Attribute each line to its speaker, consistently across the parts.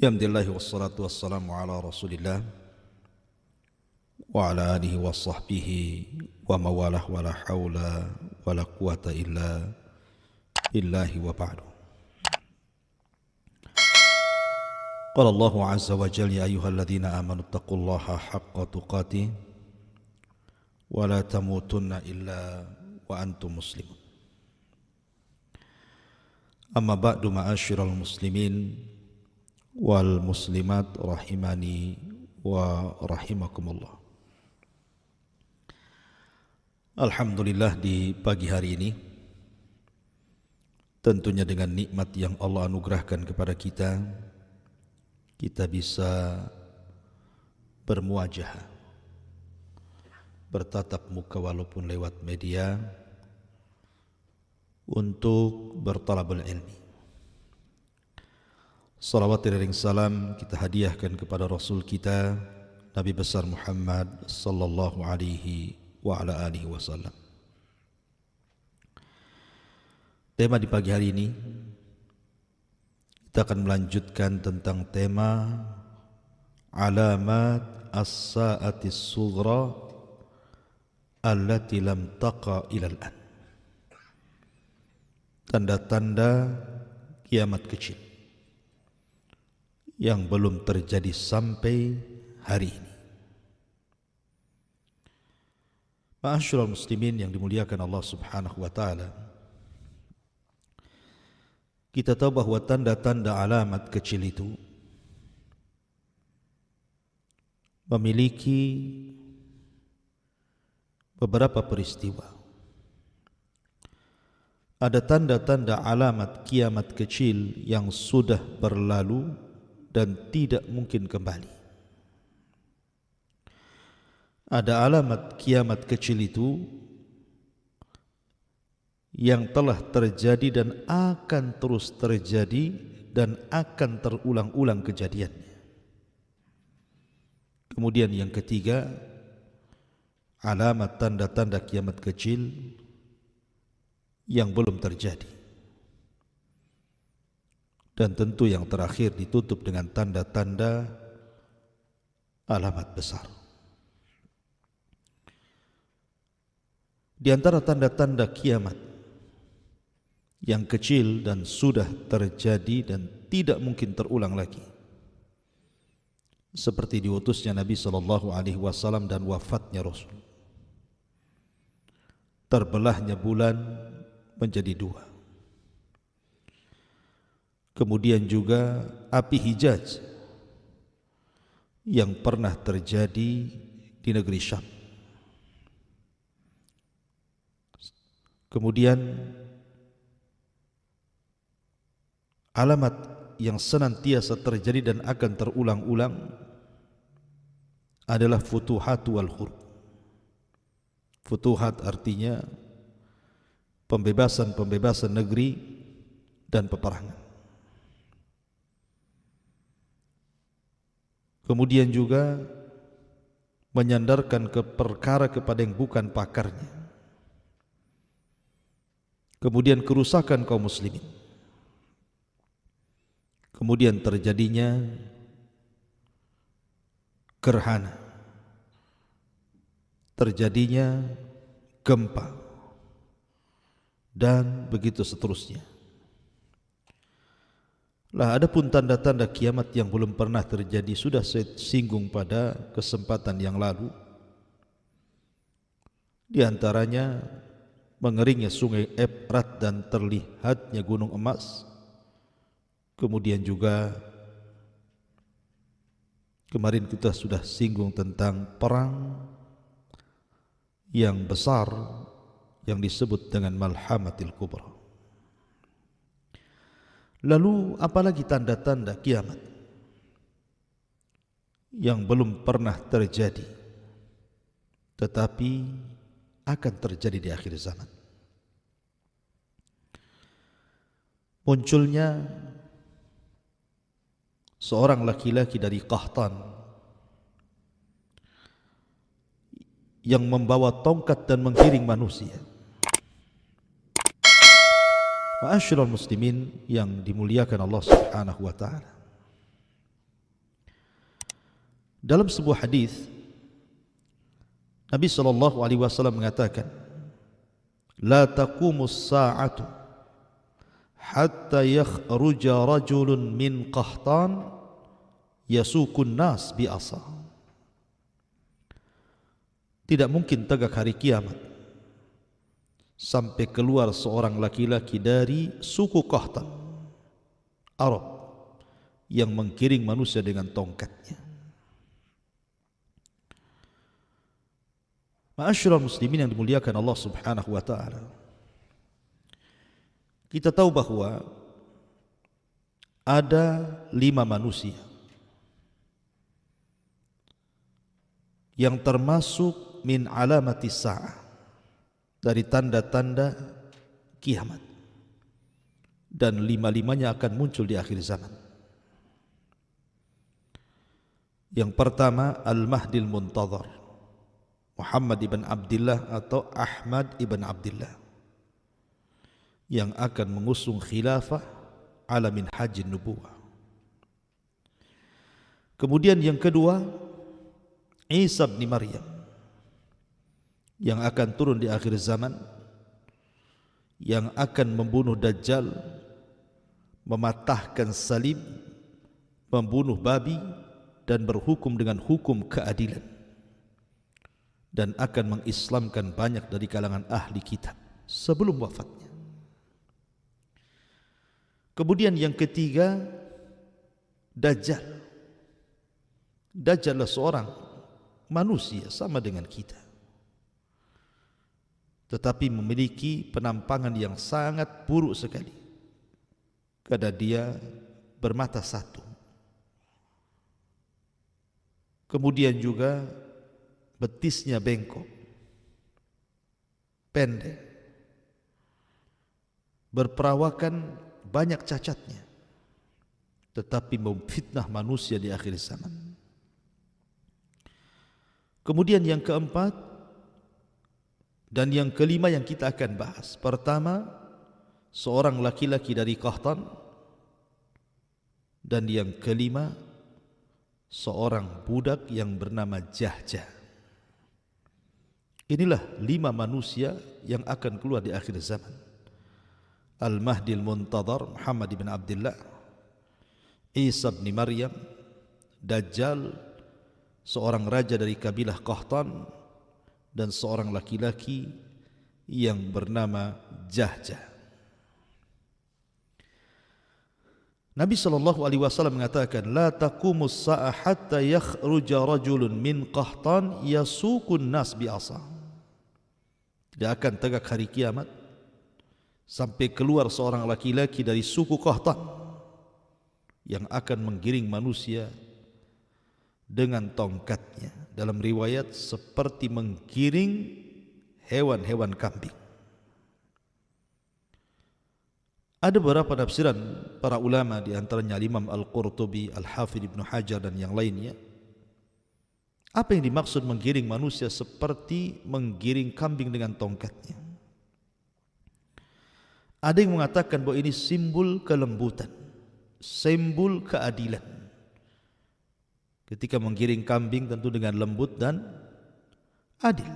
Speaker 1: Alhamdulillah wassalatu wassalamu ala Rasulillah wa ala alihi wa sahbihi wa mawalah wa la hawla wa la quwata illa billahi wa ba'du. Qala Allahu azza wa jalla ya ayyuhalladzina amanu taqullaha haqqa tuqatih wa la tamutunna illa wa antum muslimun. Amma ba'du ma'asyiral muslimin wal muslimat rahimani wa rahimakumullah. Alhamdulillah di pagi hari ini tentunya dengan nikmat yang Allah anugerahkan kepada kita, kita bisa bermuajahah, bertatap muka walaupun lewat media untuk bertalabul ilmi. Salawat dan salam kita hadiahkan kepada Rasul kita Nabi besar Muhammad sallallahu alaihi wa ala alihi wasallam. Tema di pagi hari ini kita akan melanjutkan tentang tema alamat as-sa'atis sughra allati lam taqa ilal an. Tanda-tanda kiamat kecil yang belum terjadi sampai hari ini. Ma'asyiral muslimin yang dimuliakan Allah Subhanahu wa taala. Kita tahu bahwa tanda-tanda alamat kecil itu memiliki beberapa peristiwa. Ada tanda-tanda alamat kiamat kecil yang sudah berlalu dan tidak mungkin kembali. Ada alamat kiamat kecil itu yang telah terjadi dan akan terus terjadi dan akan terulang-ulang kejadiannya. Kemudian yang ketiga, alamat tanda-tanda kiamat kecil yang belum terjadi. Dan tentu yang terakhir ditutup dengan tanda-tanda alamat besar. Di antara tanda-tanda kiamat yang kecil dan sudah terjadi dan tidak mungkin terulang lagi, seperti diutusnya Nabi sallallahu alaihi wasallam dan wafatnya Rasul, terbelahnya bulan menjadi dua. Kemudian juga api Hijaz yang pernah terjadi di negeri Syam. Kemudian alamat yang senantiasa terjadi dan akan terulang-ulang adalah futuhat wal hurub. Futuhat artinya pembebasan-pembebasan negeri dan peperangan. Kemudian juga menyandarkan ke perkara kepada yang bukan pakarnya. Kemudian kerusakan kaum muslimin. Kemudian terjadinya gerhana. Terjadinya gempa. Dan begitu seterusnya. Lah, adapun tanda-tanda kiamat yang belum pernah terjadi sudah saya singgung pada kesempatan yang lalu. Di antaranya mengeringnya sungai Efrat dan terlihatnya gunung emas. Kemudian juga kemarin kita sudah singgung tentang perang yang besar yang disebut dengan Malhamatil Kubra. Lalu apalagi tanda-tanda kiamat yang belum pernah terjadi tetapi akan terjadi di akhir zaman? Munculnya seorang laki-laki dari Qahtan yang membawa tongkat dan menggiring manusia. Ma'asyiral muslimin yang dimuliakan Allah Subhanahu wa taala. Dalam sebuah hadis Nabi SAW mengatakan, la taqumus sa'atu hatta yakhruja rajulun min qahtan yasukun nas bi asa. Tidak mungkin tegak hari kiamat sampai keluar seorang laki-laki dari suku Qahtan Arab yang menggiring manusia dengan tongkatnya. Ma'asyiral muslimin yang dimuliakan Allah Subhanahu wa taala. Kita tahu bahwa ada 5 manusia yang termasuk min alamati sa'ah, dari tanda-tanda kiamat, dan 5-limanya akan muncul di akhir zaman. Yang pertama, Al-Mahdil Muntadhar, Muhammad ibn Abdullah atau Ahmad ibn Abdullah, yang akan mengusung khilafah ala minhajin nubuwah. Kemudian yang kedua, Isa bin Maryam, yang akan turun di akhir zaman, yang akan membunuh Dajjal, mematahkan salib, membunuh babi, dan berhukum dengan hukum keadilan, dan akan mengislamkan banyak dari kalangan ahli kitab sebelum wafatnya. Kemudian yang ketiga, Dajjal. Dajjal adalah seorang manusia sama dengan kita, tetapi memiliki penampangan yang sangat buruk sekali, karena dia bermata satu. Kemudian juga betisnya bengkok, pendek, berperawakan banyak cacatnya, tetapi memfitnah manusia di akhir zaman. Kemudian yang keempat dan yang kelima yang kita akan bahas. Pertama, seorang laki-laki dari Qahtan, dan yang kelima, seorang budak yang bernama Jahjah. Inilah 5 manusia yang akan keluar di akhir zaman. Al-Mahdil Muntadhar, Muhammad ibn Abdullah, Isa bin Maryam, Dajjal, seorang raja dari kabilah Qahtan, dan seorang laki-laki yang bernama Jahjah. Nabi SAW mengatakan, la taqumus sa'ah hatta yakhruja rajulun min Qahtan yasukun nas bi asa. Tidak akan tegak hari kiamat sampai keluar seorang laki-laki dari suku Qahtan yang akan menggiring manusia dengan tongkatnya. Dalam riwayat seperti menggiring hewan-hewan kambing. Ada beberapa tafsiran para ulama, di antaranya Imam Al-Qurtubi, Al-Hafidh Ibn Hajar dan yang lainnya. Apa yang dimaksud menggiring manusia seperti menggiring kambing dengan tongkatnya? Ada yang mengatakan bahwa ini simbol kelembutan, simbol keadilan. Ketika menggiring kambing tentu dengan lembut dan adil.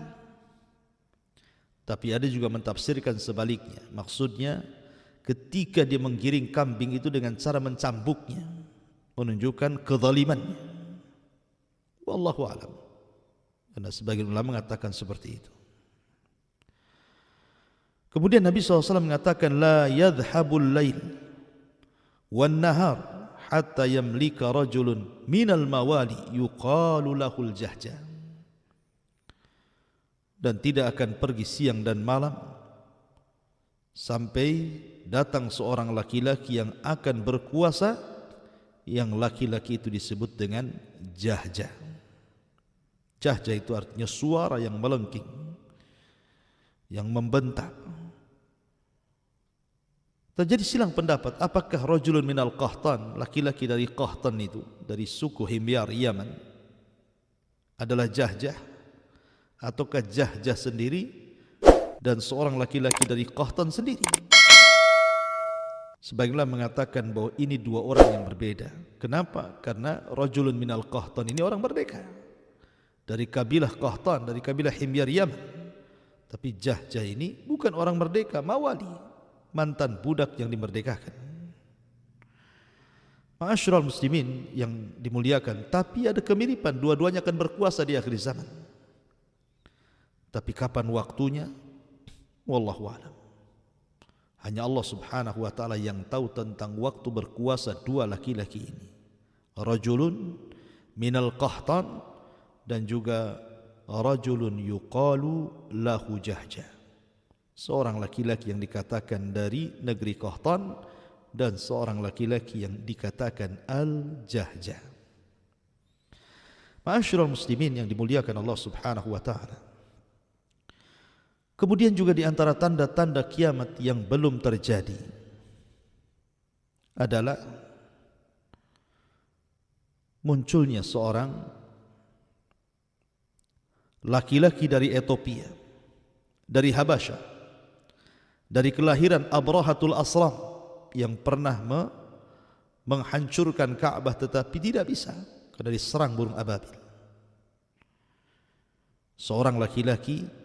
Speaker 1: Tapi ada juga mentafsirkan sebaliknya. Maksudnya ketika dia menggiring kambing itu dengan cara mencambuknya, menunjukkan kezalimannya. Wallahu a'lam. Karena sebagian ulama mengatakan seperti itu. Kemudian Nabi SAW mengatakan, la yadhhabul lail wan nahar hatta yamlika rajulun minal mawali yuqalu lahul Jahjah. Dan tidak akan pergi siang dan malam sampai datang seorang laki-laki yang akan berkuasa, yang laki-laki itu disebut dengan Jahjah. Jahjah itu artinya suara yang melengking, yang membentak. Terjadi silang pendapat, apakah rajulun minal Qahtan, laki-laki dari Qahtan itu, dari suku Himyar Yaman, adalah Jahjah, ataukah Jahjah sendiri dan seorang laki-laki dari Qahtan sendiri? Sebagian mengatakan bahwa ini dua orang yang berbeda. Kenapa? Karena rajulun minal Qahtan ini orang merdeka dari kabilah Qahtan, dari kabilah Himyar Yaman. Tapi Jahjah ini bukan orang merdeka, mawali, mantan budak yang dimerdekakan. Ma'asyiral muslimin yang dimuliakan, tapi ada kemiripan, dua-duanya akan berkuasa di akhir zaman. Tapi kapan waktunya? Wallahu a'lam. Hanya Allah subhanahu wa ta'ala yang tahu tentang waktu berkuasa dua laki-laki ini. Rajulun minal Qahtan dan juga rajulun yuqalu lahu Jahjah. Seorang laki-laki yang dikatakan dari negeri Qahtan dan seorang laki-laki yang dikatakan Al-Jahjah. Ma'asyiral muslimin yang dimuliakan Allah subhanahu wa ta'ala. Kemudian juga di antara tanda-tanda kiamat yang belum terjadi adalah munculnya seorang laki-laki dari Ethiopia, dari Habasyah, dari kelahiran Abrahatul Asram yang pernah menghancurkan Ka'bah tetapi tidak bisa karena diserang burung ababil. Seorang laki-laki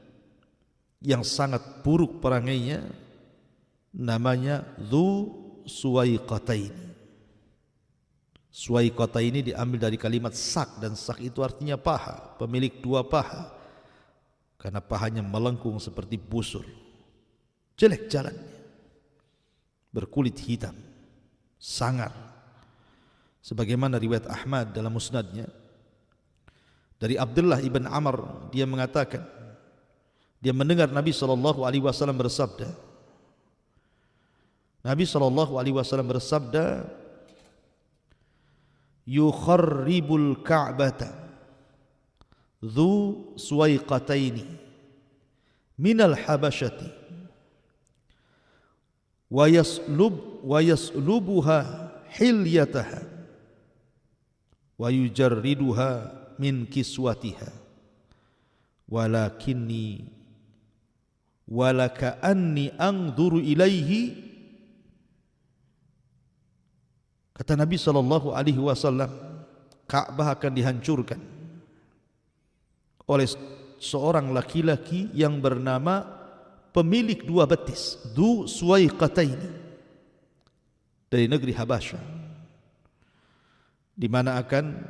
Speaker 1: yang sangat buruk perangainya, namanya Dzu Suwaiqataini. Suwaiqataini diambil dari kalimat sak, dan sak itu artinya paha, pemilik dua paha, karena pahanya melengkung seperti busur, jelek jalannya, berkulit hitam, sangar. Sebagaimana riwayat Ahmad dalam musnadnya dari Abdullah ibn Amr, dia mengatakan dia mendengar Nabi SAW bersabda. Nabi SAW bersabda, yukharribul Ka'bata Dzu Suwaiqataini minal Habasyati wa yaslubuha hilyataha wa yujarriduha min kiswatiha walakinni walaka'anni anzuru ilaihi. Kata Nabi SAW, Ka'bah akan dihancurkan oleh seorang laki-laki yang bernama pemilik dua betis, Dzu Suwaiqataini, dari negeri Habasyah, di mana akan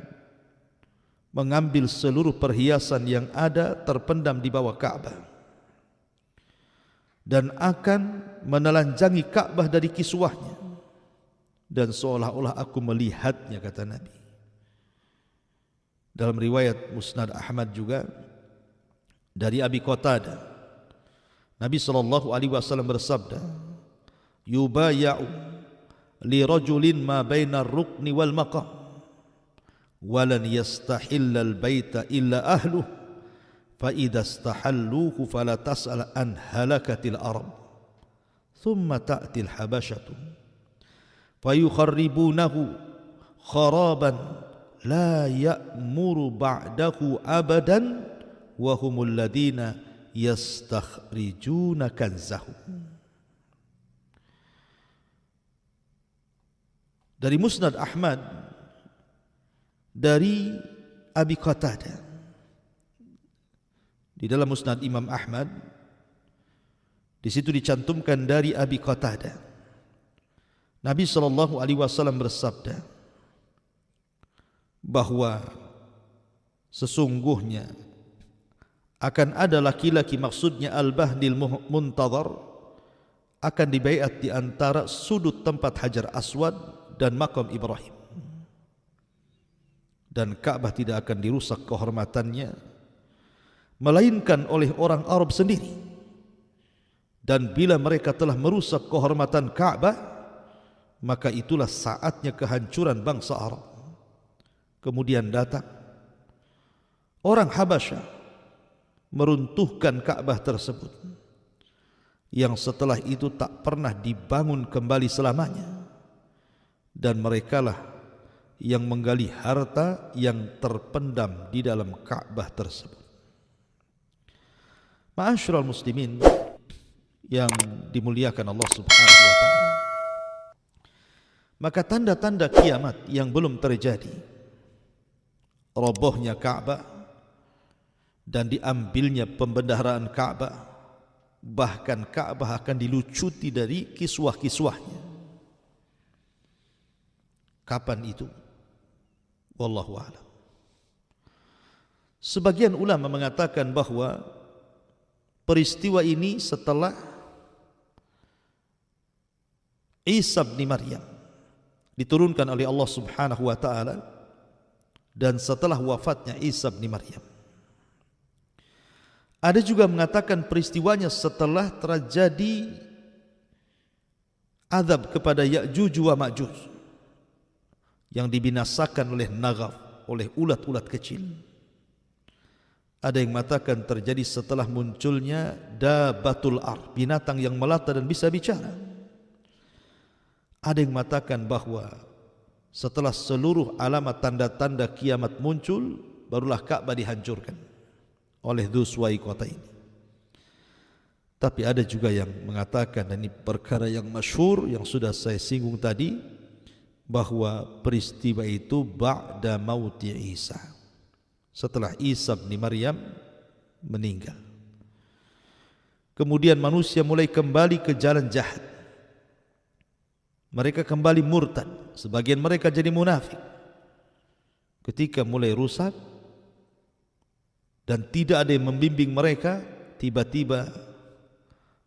Speaker 1: mengambil seluruh perhiasan yang ada terpendam di bawah Ka'bah dan akan menelanjangi Ka'bah dari kiswahnya, dan seolah-olah aku melihatnya, kata Nabi. Dalam riwayat Musnad Ahmad juga dari Abi Qatadah, Nabi SAW bersabda, yubaya'u li rajulin ma baina ar-rukni wal maqam walan yastahillal baita illa ahluh فَإِذَا اسْتَحَلُّوهُ فَلَا تَسْأَلْ عَنْ هَلَكَةِ الْأَرْضِ ثُمَّ تَأْتِي الْحَبَشَةُ فَيُخَرِّبُونَهُ خَرَابًا لَا يَأْمُرُ بَعْدَهُ أَبَدًا وَهُمُ الَّذِينَ يَسْتَخْرِجُونَ كَنْزَهُ. Dari Musnad Ahmad dari Abi Qatadah, di dalam Musnad Imam Ahmad, di situ dicantumkan dari Abi Qatadah, Nabi SAW bersabda bahwa sesungguhnya akan ada laki-laki, maksudnya Al-Bahdil Muntadhar, akan dibaiat di antara sudut tempat Hajar Aswad dan makam Ibrahim, dan Ka'bah tidak akan dirusak kehormatannya melainkan oleh orang Arab sendiri. Dan bila mereka telah merusak kehormatan Ka'bah, maka itulah saatnya kehancuran bangsa Arab. Kemudian datang orang Habasyah meruntuhkan Ka'bah tersebut, yang setelah itu tak pernah dibangun kembali selamanya, dan merekalah yang menggali harta yang terpendam di dalam Ka'bah tersebut. Ma'asyiral muslimin yang dimuliakan Allah Subhanahu wa ta'ala, Maka tanda-tanda kiamat yang belum terjadi, robohnya Ka'bah dan diambilnya pembendaharaan Ka'bah, bahkan Ka'bah akan dilucuti dari kiswah-kiswahnya. Kapan itu? Wallahu a'lam. Sebagian ulama mengatakan bahwa peristiwa ini setelah Isa bin Maryam diturunkan oleh Allah Subhanahu wa taala dan setelah wafatnya Isa bin Maryam. Ada juga mengatakan peristiwanya setelah terjadi azab kepada Ya'juj wa Ma'juj yang dibinasakan oleh Naghaf, oleh ulat-ulat kecil. Ada yang mengatakan terjadi setelah munculnya Dabatul Ar, binatang yang melata dan bisa bicara. Ada yang mengatakan bahwa setelah seluruh alamat tanda-tanda kiamat muncul, barulah Ka'bah dihancurkan oleh Dzu Suwaiqata ini. Tapi ada juga yang mengatakan, dan ini perkara yang masyhur yang sudah saya singgung tadi, bahwa peristiwa itu ba'da mauti Isa, setelah Isa bin Maryam meninggal. Kemudian manusia mulai kembali ke jalan jahat. Mereka kembali murtad, sebagian mereka jadi munafik. Ketika mulai rusak dan tidak ada yang membimbing mereka, tiba-tiba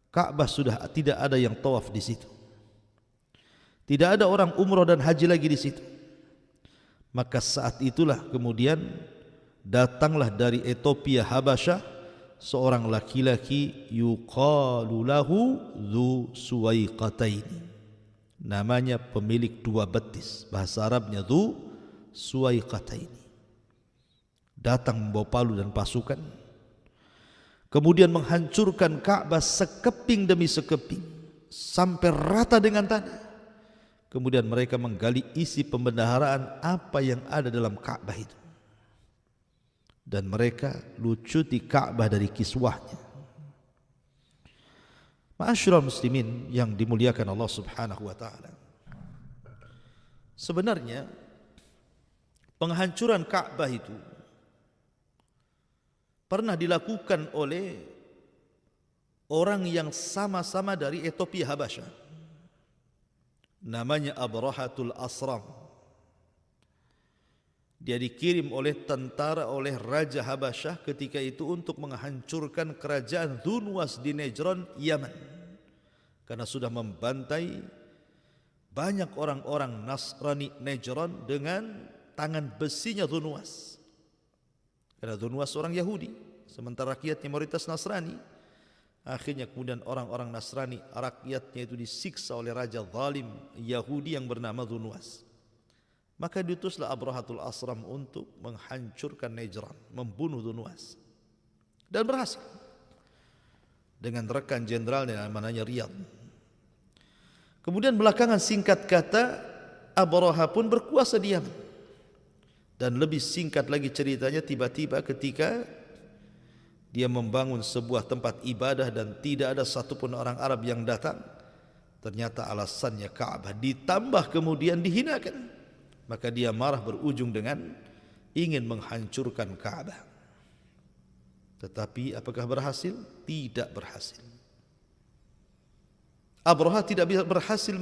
Speaker 1: Ka'bah sudah tidak ada yang tawaf di situ. Tidak ada orang umrah dan haji lagi di situ. Maka saat itulah kemudian datanglah dari Ethiopia Habasyah seorang laki-laki yuqalu lahu Dzu Suwaiqataini. Namanya pemilik dua betis, bahasa Arabnya Dzu Suwaiqataini. Datang membawa palu dan pasukan, kemudian menghancurkan Ka'bah sekeping demi sekeping sampai rata dengan tanah. Kemudian mereka menggali isi pembendaharaan apa yang ada dalam Ka'bah itu, dan mereka lucuti Ka'bah dari kiswahnya. Ma'asyiral muslimin yang dimuliakan Allah Subhanahu wa taala. Sebenarnya penghancuran Ka'bah itu pernah dilakukan oleh orang yang sama-sama dari Ethiopia Habasyah. Namanya Abrahatul Asram. Dia dikirim oleh tentara oleh Raja Habasyah ketika itu untuk menghancurkan kerajaan Dzunwas di Najran, Yaman. Karena sudah membantai banyak orang-orang Nasrani Najran dengan tangan besinya Dzunwas. Karena Dzunwas orang Yahudi, sementara rakyatnya mayoritas Nasrani. Akhirnya kemudian orang-orang Nasrani, rakyatnya itu disiksa oleh raja zalim Yahudi yang bernama Dzunwas. Maka diutuslah Abrahatul Asram untuk menghancurkan Najran, membunuh Dzunwas, dan berhasil dengan rekan jenderalnya namanya Riyad. Kemudian belakangan singkat kata Abraha pun berkuasa di Yaman. Dan lebih singkat lagi ceritanya, tiba-tiba ketika dia membangun sebuah tempat ibadah dan tidak ada satupun orang Arab yang datang, ternyata alasannya Ka'bah, ditambah kemudian dihinakan. Maka dia marah berujung dengan ingin menghancurkan Ka'bah. Tetapi apakah berhasil? Tidak berhasil. Abraha tidak bisa berhasil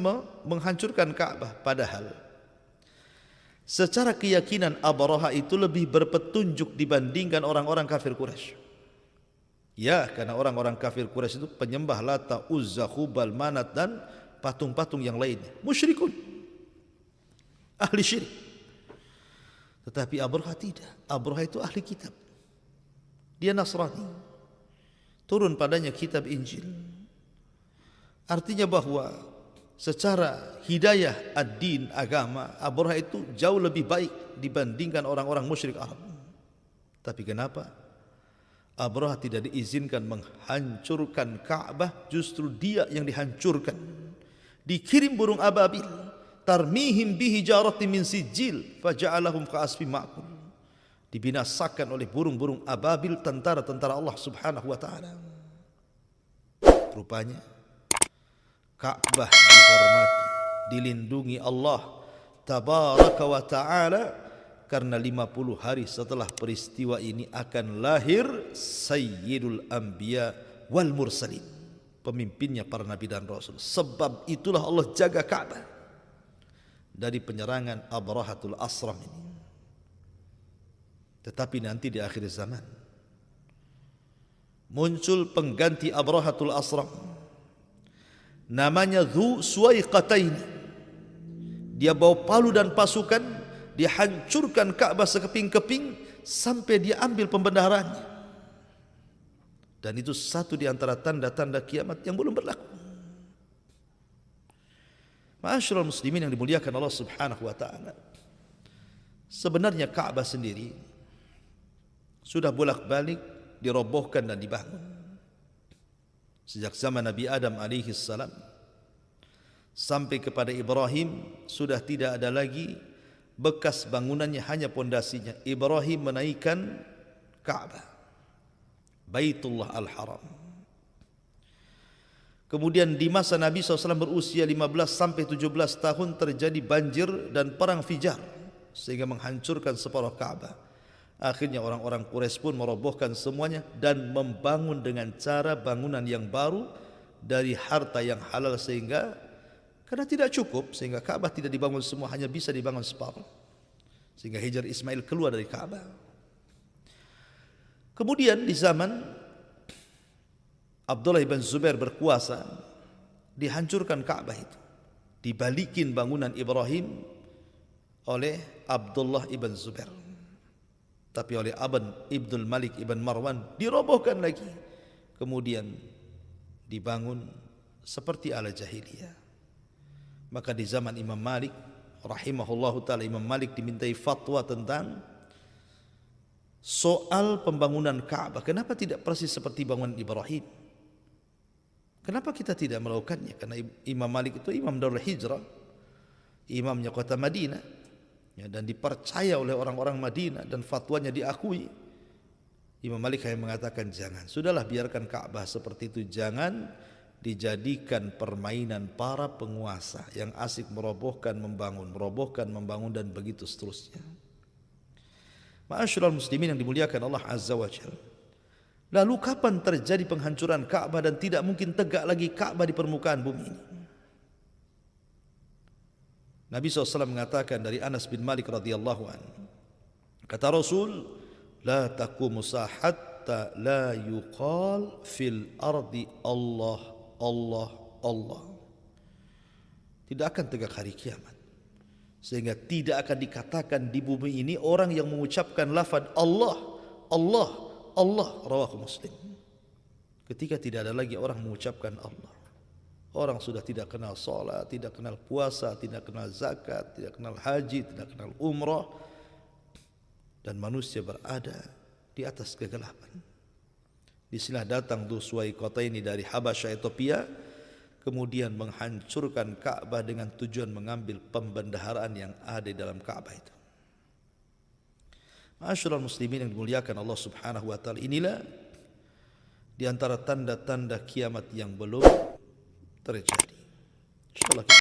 Speaker 1: menghancurkan Ka'bah. Padahal secara keyakinan Abraha itu lebih berpetunjuk dibandingkan orang-orang kafir Quraisy. Ya, karena orang-orang kafir Quraisy itu penyembah Lata, Uzza, Hubal, Manat dan patung-patung yang lainnya. Musyrikun, ahli syirik. Tetapi Abraha tidak. Abraha itu ahli kitab. Dia Nasrani. Turun padanya kitab Injil. Artinya bahwa secara hidayah ad-din, agama, Abraha itu jauh lebih baik dibandingkan orang-orang musyrik Arab. Tapi kenapa Abraha tidak diizinkan menghancurkan Ka'bah? Justru dia yang dihancurkan. Dikirim burung ababil, tarmihim bihijaratin min sijil faja'alahum ka'asfin ma'kul. Dibinasakan oleh burung-burung ababil, tentara-tentara Allah Subhanahu wa taala. Rupanya Ka'bah dihormati, dilindungi Allah tabaraka wa ta'ala, karena 50 hari setelah peristiwa ini akan lahir Sayyidul Anbiya wal Mursalin, pemimpinnya para nabi dan rasul. Sebab itulah Allah jaga Ka'bah dari penyerangan Abrahatul Asram ini. Tetapi nanti di akhir zaman muncul pengganti Abrahatul Asram, namanya Dzu Suwaiqatain. Dia bawa palu dan pasukan, dia hancurkan Ka'bah sekeping-keping sampai dia ambil pembendaharaannya. Dan itu satu di antara tanda-tanda kiamat yang belum berlaku. Ma'asyiral muslimin yang dimuliakan Allah Subhanahu wa taala, sebenarnya Ka'bah sendiri sudah bolak-balik dirobohkan dan dibangun. Sejak zaman Nabi Adam alaihi salam sampai kepada Ibrahim sudah tidak ada lagi bekas bangunannya, hanya pondasinya. Ibrahim menaikkan Ka'bah, Baitullah Al-Haram. Kemudian di masa Nabi SAW berusia 15 sampai 17 tahun terjadi banjir dan perang Fijar sehingga menghancurkan separuh Ka'bah. Akhirnya orang-orang Quraisy pun merobohkan semuanya dan membangun dengan cara bangunan yang baru dari harta yang halal, sehingga karena tidak cukup sehingga Ka'bah tidak dibangun semua, hanya bisa dibangun separuh. Sehingga Hajar Ismail keluar dari Ka'bah. Kemudian di zaman Abdullah ibn Zubair berkuasa, dihancurkan Ka'bah itu, dibalikin bangunan Ibrahim oleh Abdullah ibn Zubair. Tapi oleh Aban Ibnul Malik ibn Marwan dirobohkan lagi, kemudian dibangun seperti ala jahiliyah. Maka di zaman Imam Malik rahimahullahu ta'ala, Imam Malik dimintai fatwa tentang soal pembangunan Ka'bah. Kenapa tidak persis seperti bangunan Ibrahim? Kenapa kita tidak melakukannya? Karena Imam Malik itu imam Darul Hijrah, imamnya kota Madinah, ya, dan dipercaya oleh orang-orang Madinah dan fatwanya diakui. Imam Malik hanya mengatakan jangan, sudahlah biarkan Ka'bah seperti itu, jangan dijadikan permainan para penguasa yang asik merobohkan membangun dan begitu seterusnya. Ma'asyiral muslimin yang dimuliakan Allah Azza wa Jalla, lalu kapan terjadi penghancuran Ka'bah dan tidak mungkin tegak lagi Ka'bah di permukaan bumi ini? Nabi SAW mengatakan dari Anas bin Malik radhiyallahu anhu, kata Rasul, la taqumu hatta la yuqal fil ardi Allah Allah Allah. Tidak akan tegak hari kiamat sehingga tidak akan dikatakan di bumi ini orang yang mengucapkan lafaz Allah Allah Allah. Rawahu Muslim. Ketika tidak ada lagi orang mengucapkan Allah, orang sudah tidak kenal salat, tidak kenal puasa, tidak kenal zakat, tidak kenal haji, tidak kenal umrah, dan manusia berada di atas kegelapan. Disinilah datang Dzu Suwaiqatain dari Habasyah Ethiopia, kemudian menghancurkan Ka'bah dengan tujuan mengambil pembendaharaan yang ada di dalam Ka'bah itu. Ma'asyiral muslimin yang dimuliakan Allah Subhanahu wa taala, inilah di antara tanda-tanda kiamat yang belum terjadi. Insyaallah